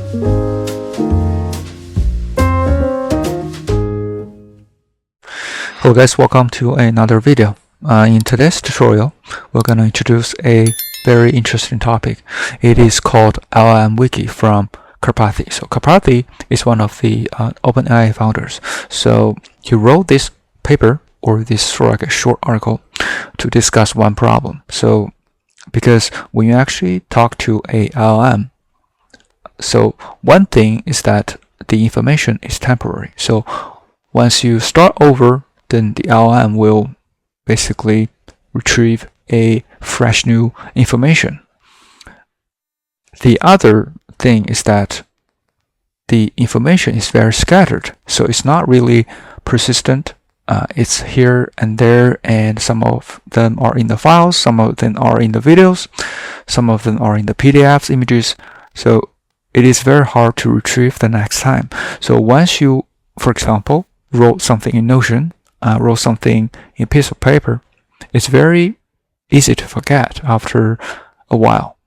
Hello guys, welcome to another video. In today's tutorial, we're going to introduce a very interesting topic. It is called LLM Wiki from Karpathy. So Karpathy is one of the OpenAI founders. So he wrote this paper, or this sort of like a short article, to discuss one problem. So because when you actually talk to a LLM, so one thing is that the information is temporary. So once you start over, then the LLM will basically retrieve a fresh new information. The other thing is that the information is very scattered, so it's not really persistent. It's here and there, and some of them are in the files, some of them are in the videos, some of them are in the PDFs, images. So it is very hard to retrieve the next time. So once you, for example, wrote something in Notion, wrote something in a piece of paper, it's very easy to forget after a while,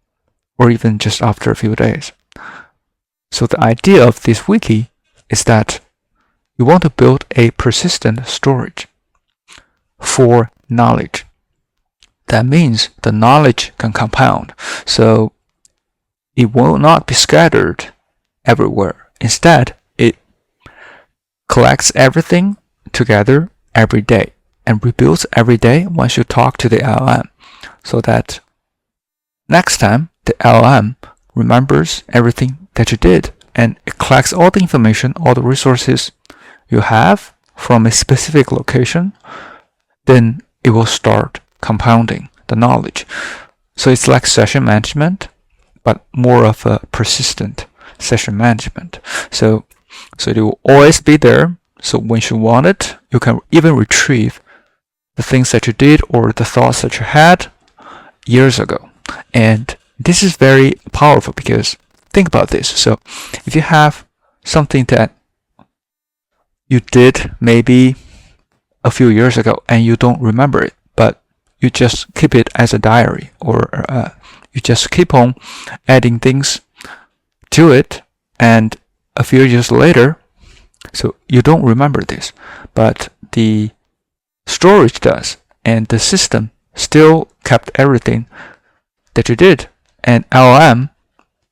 or even just after a few days. So the idea of this wiki is that you want to build a persistent storage for knowledge. That means the knowledge can compound, so it will not be scattered everywhere. Instead, it collects everything together every day and rebuilds every day once you talk to the LLM, so that next time the LLM remembers everything that you did, and it collects all the information, all the resources you have from a specific location. Then it will start compounding the knowledge. So it's like session management, but more of a persistent session management. So it will always be there. So when you want it, you can even retrieve the things that you did or the thoughts that you had years ago. And this is very powerful because think about this. So if you have something that you did maybe a few years ago and you don't remember it, but you just keep it as a diary, or you just keep on adding things to it, and a few years later, so you don't remember this, but the storage does, and the system still kept everything that you did, and LLM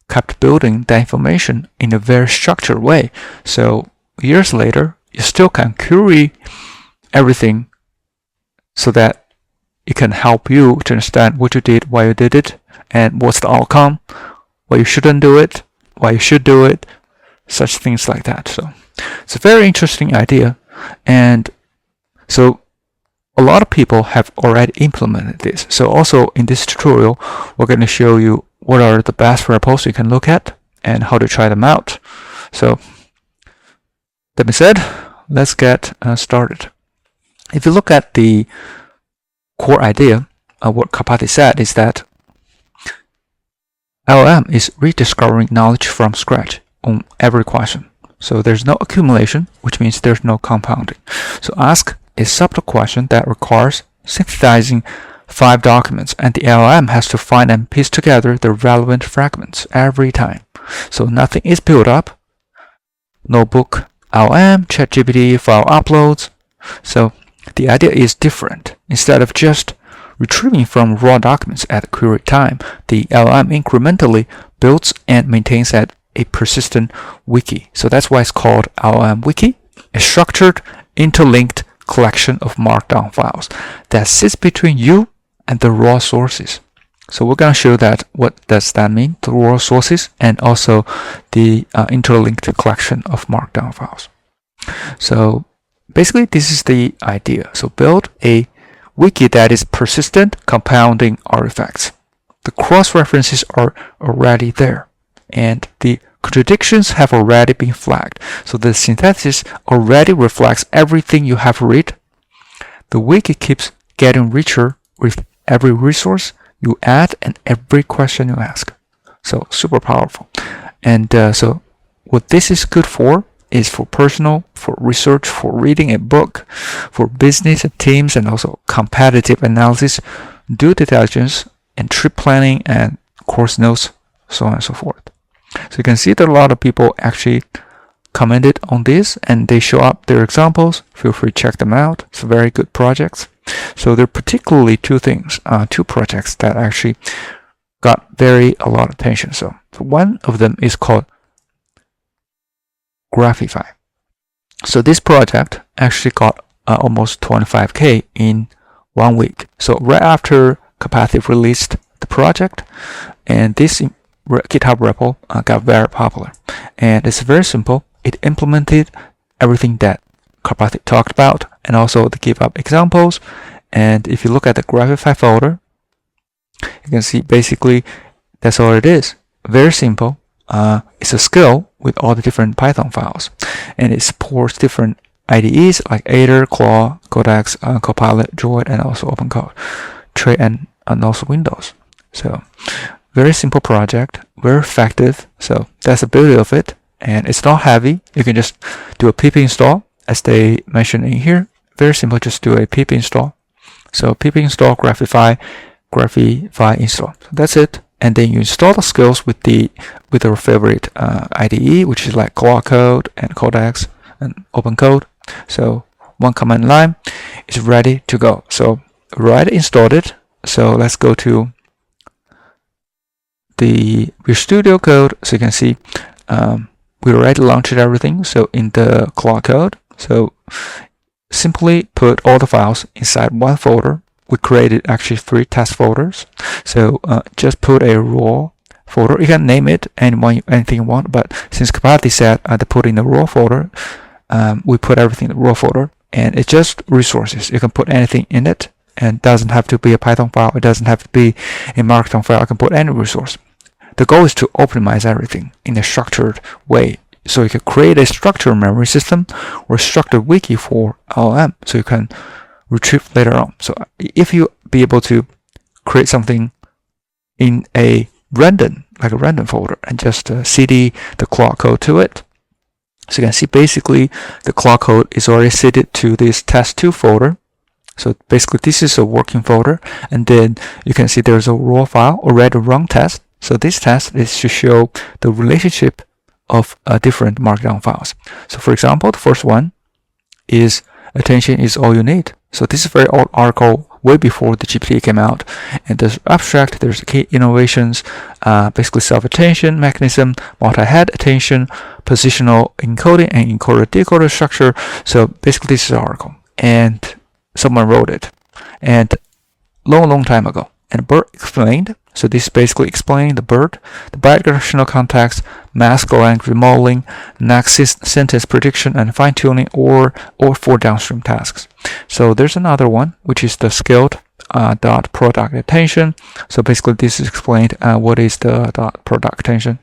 kept building the information in a very structured way. So years later, you still can query everything so that it can help you to understand what you did, why you did it, and what's the outcome, why you shouldn't do it, why you should do it, such things like that. So it's a very interesting idea, and so a lot of people have already implemented this. So also in this tutorial, we're going to show you what are the best repos you can look at and how to try them out. So that being said, let's get started. If you look at the core idea of what Karpathy said, is that LLM is rediscovering knowledge from scratch on every question. So there's no accumulation, which means there's no compounding. So ask a subtle question that requires synthesizing 5 documents, and the LLM has to find and piece together the relevant fragments every time. So nothing is built up. Notebook, LLM, ChatGPT, file uploads. So the idea is different. Instead of just retrieving from raw documents at query time, the LLM incrementally builds and maintains a persistent wiki. So that's why it's called LLM Wiki, a structured, interlinked collection of markdown files that sits between you and the raw sources. So we're going to show that what does that mean, the raw sources, and also the interlinked collection of markdown files. So basically this is the idea. So build a wiki that is persistent, compounding artifacts. The cross-references are already there, and the contradictions have already been flagged. So the synthesis already reflects everything you have read. The wiki keeps getting richer with every resource you add and every question you ask. So super powerful. And so what this is good for is for personal, for research, for reading a book, for business and teams, and also competitive analysis, due diligence, and trip planning, and course notes, so on and so forth. So you can see that a lot of people actually commented on this, and they show up their examples. Feel free to check them out. It's very good projects. So there are particularly two projects that actually got a lot of attention. So one of them is called Graphify. So this project actually got almost 25K in 1 week. So right after Karpathy released the project, and this GitHub repo got very popular. And it's very simple. It implemented everything that Karpathy talked about, and also the give up examples. And if you look at the Graphify folder, you can see basically that's all it is. Very simple. It's a skill with all the different Python files, and it supports different IDEs like Adder, Claw, Codex, Copilot, Droid, and also OpenCode, Tray, and also Windows. So very simple project, very effective. So that's the beauty of it, and it's not heavy. You can just do a pip install, as they mentioned in here. Very simple, just do a pip install. So pip install Graphify install. So that's it. And then you install the skills with your favorite IDE, which is like Claw Code and Codex and OpenCode. So one command line is ready to go. So already installed it. So let's go to the Visual Studio Code. So you can see we already launched everything. So in the Claw Code, so simply put all the files inside one folder. We created actually 3 test folders. So just put a raw folder. You can name it anything you want, but since Karpathy said to put in the raw folder, we put everything in the raw folder, and it's just resources. You can put anything in it, and it doesn't have to be a Python file. It doesn't have to be a Markdown file. I can put any resource. The goal is to optimize everything in a structured way. So you can create a structured memory system or structured wiki for LLM, so you can retrieve later on. So if you be able to create something in a random folder and just cd the Claw code to it, so you can see basically the Claw code is already seeded to this test2 folder. So basically this is a working folder, and then you can see there's a raw file already run test. So this test is to show the relationship of different markdown files. So for example, the first one is attention is all you need. So this is a very old article, way before the GPT came out. And there's abstract, there's key innovations, basically self-attention mechanism, multi-head attention, positional encoding, and encoder-decoder structure. So basically this is an article, and someone wrote it, and long time ago. And BERT explained. So this basically explained the BERT, the bidirectional context, mask length remodeling, next sentence prediction, and fine-tuning, or for downstream tasks. So there's another one, which is the scaled dot product attention. So basically this is explained what is the dot product attention.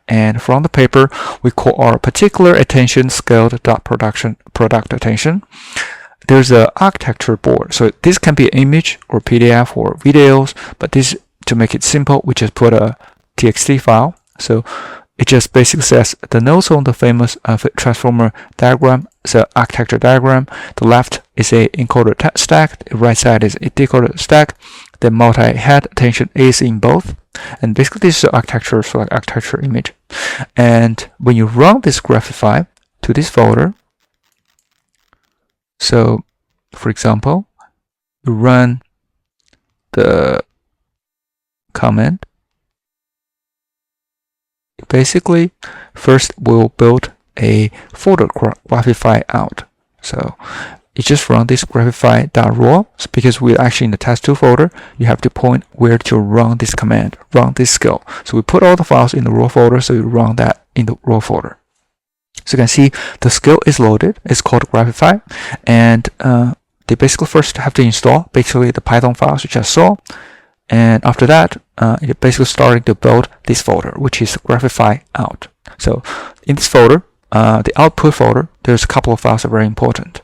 And from the paper, we call our particular attention scaled dot product attention. There's an architecture board. So this can be an image or PDF or videos, but this, to make it simple, we just put a txt file. So it just basically says the nodes on the famous transformer diagram, so architecture diagram. The left is a encoder stack, the right side is a decoder stack. The multi-head attention is in both. And basically this is architecture, so like architecture image. And when you run this Graphify to this folder, so for example, you run the command. Basically, first we'll build a folder Graphify out. So you just run this graphify.raw. So because we're actually in the test2 folder, you have to point where to run this command, run this skill. So we put all the files in the raw folder, so you run that in the raw folder. So you can see the skill is loaded. It's called Graphify, and they basically first have to install basically the Python files you just saw, and after that, you're basically starting to build this folder, which is Graphify out. So in this folder, the output folder, there's a couple of files that are very important.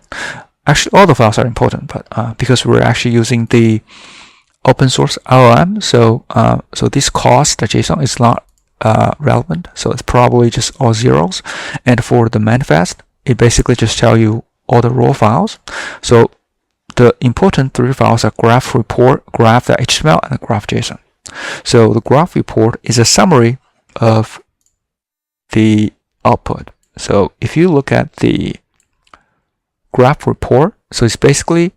Actually, all the files are important, but because we're actually using the open source LLM, so this cost.json is not relevant, so it's probably just all zeros. And for the manifest, it basically just tell you all the raw files. So the important 3 files are graph report, graph.html, and graph.json. So the graph report is a summary of the output. So if you look at the graph report, so it's basically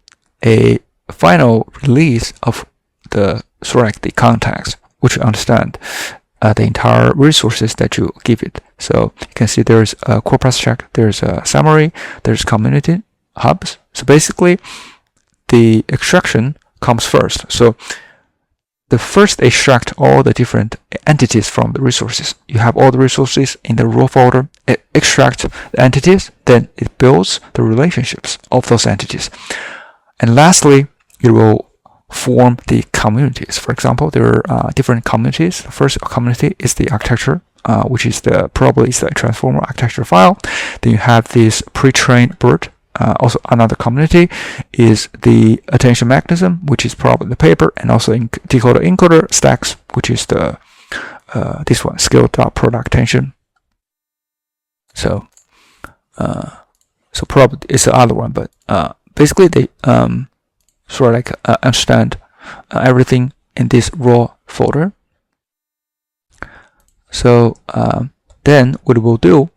a final release of the context, which you understand the entire resources that you give it. So you can see there's a corpus check, there's a summary, there's community hubs. So basically the extraction comes first. So the first extract all the different entities from the resources. You have all the resources in the raw folder. It extracts the entities, then it builds the relationships of those entities. And lastly, it will form the communities. For example, there are different communities. The first community is the architecture, which is probably the transformer architecture file. Then you have this pre-trained BERT. Also another community is the attention mechanism, which is probably the paper, and also decoder encoder stacks, which is the this one, skill.product attention. So probably it's the other one, but basically they sort of like understand everything in this raw folder. So then what we'll do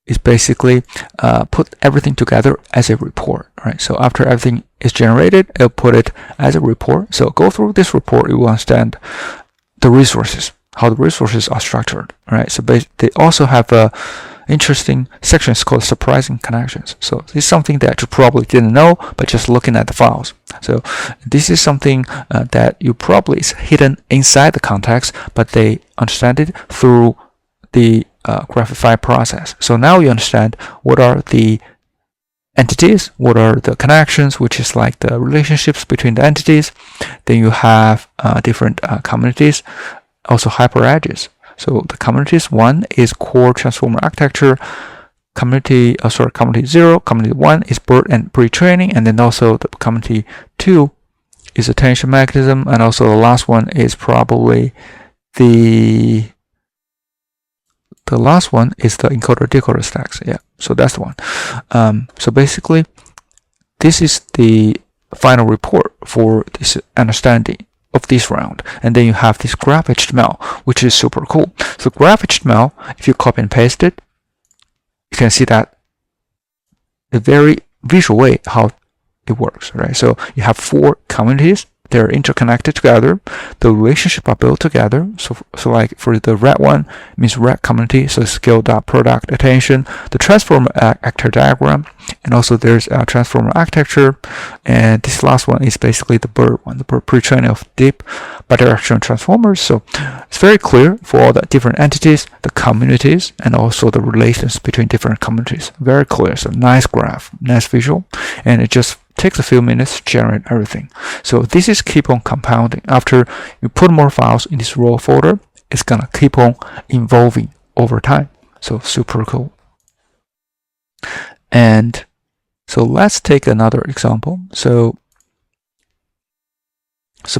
is basically put everything together as a report, right? So after everything is generated, it'll put it as a report. So go through this report, you will understand the resources, how the resources are structured, right? So they also have interesting sections called surprising connections. So this is something that you probably didn't know, but just looking at the files. So this is something that you probably is hidden inside the context, but they understand it through the Graphify process. So now you understand what are the entities, what are the connections, which is like the relationships between the entities. Then you have different communities, also hyper edges. So the communities, one is core transformer architecture, community 0, community 1 is BERT and pre-training, and then also the community 2 is attention mechanism, and also the last one is probably the last one is the encoder decoder stacks. Yeah, so that's the one. So basically this is the final report for this understanding of this round. And then you have this graph HTML, which is super cool. So graph HTML, if you copy and paste it, you can see that the very visual way how it works, right? So you have 4 communities. They're interconnected together. The relationship are built together. So like for the red one means red community. So skill.product attention, the transformer actor diagram, and also there's a transformer architecture. And this last one is basically the BERT one, the BERT pre-training of deep bidirectional transformers. So it's very clear for all the different entities, the communities, and also the relations between different communities. Very clear. So nice graph, nice visual, and it just takes a few minutes to generate everything. So this is keep on compounding. After you put more files in this raw folder, it's gonna keep on evolving over time. So super cool. And so let's take another example. So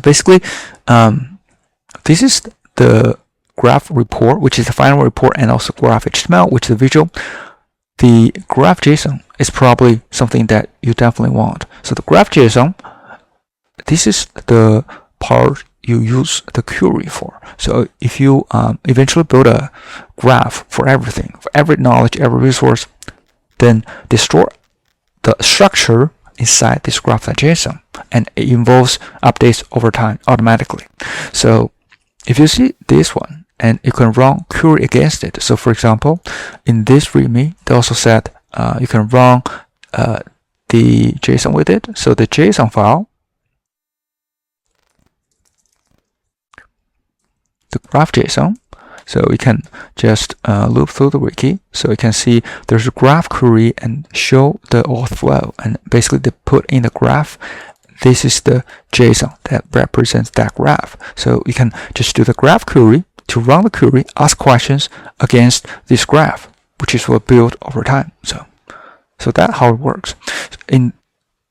basically, this is the graph report, which is the final report, and also graph HTML, which is the visual. The graph JSON is probably something that you definitely want. So the graph JSON, this is the part you use the query for. So if you eventually build a graph for everything, for every knowledge, every resource, then they store the structure inside this graph.json, and it involves updates over time automatically. So if you see this one, and you can run query against it. So for example, in this README, they also said you can run the JSON with it. So the JSON file, the graph JSON. So we can just loop through the wiki. So you can see there's a graph query and show the auth flow. And basically they put in the graph. This is the JSON that represents that graph. So you can just do the graph query to run the query, ask questions against this graph, which is what built over time. So that's how it works. In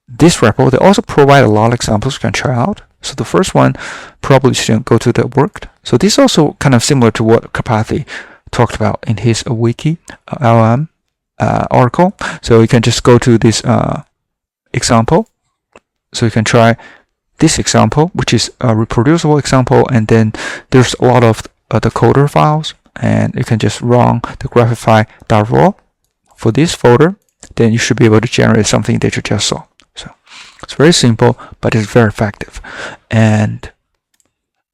this repo, they also provide a lot of examples you can try out. So the first one probably shouldn't go to the worked. So this is also kind of similar to what Karpathy talked about in his wiki LLM article. So you can just go to this example. So you can try this example, which is a reproducible example, and then there's a lot of the coder files, and you can just run the graphify.raw for this folder. Then you should be able to generate something that you just saw. So it's very simple, but it's very effective. And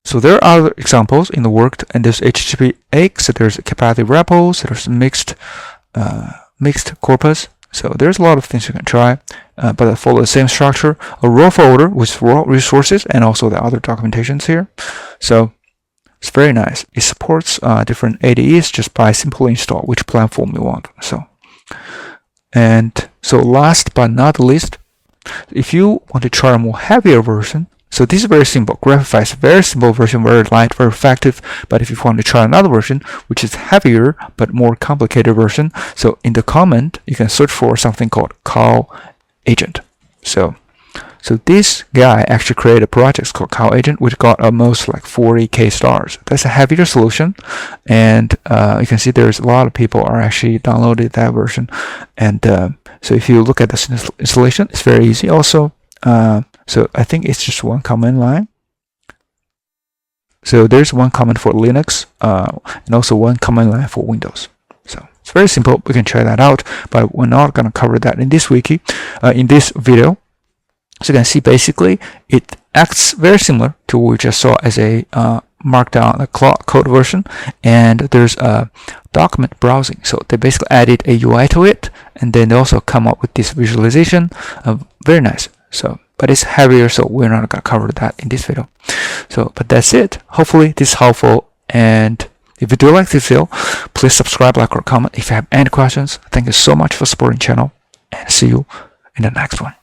so there are other examples in the work, and there's HTTP-X, there's Karpathy repos, there's mixed corpus. So there's a lot of things you can try, but I follow the same structure: a raw folder with raw resources and also the other documentations here. So it's very nice. It supports different ADEs just by simply install which platform you want. And so last but not least, if you want to try a more heavier version, so this is very simple. Graphify is a very simple version, very light, very effective. But if you want to try another version, which is heavier but more complicated version, so in the comment you can search for something called Call Agent. So this guy actually created a project called Call Agent, which got almost like 40k stars. That's a heavier solution, and you can see there's a lot of people are actually downloaded that version. And so if you look at the installation, it's very easy. Also, so I think it's just one command line. So there's one command for Linux, and also one command line for Windows. So it's very simple. We can try that out, but we're not going to cover that in this wiki, in this video. So you can see basically it acts very similar to what we just saw as a markdown code version, and there's a document browsing. So they basically added a UI to it, and then they also come up with this visualization. Very nice. So, but it's heavier, so we're not going to cover that in this video. So, but that's it. Hopefully this is helpful, and if you do like this video, please subscribe, like, or comment. If you have any questions, thank you so much for supporting the channel, and see you in the next one.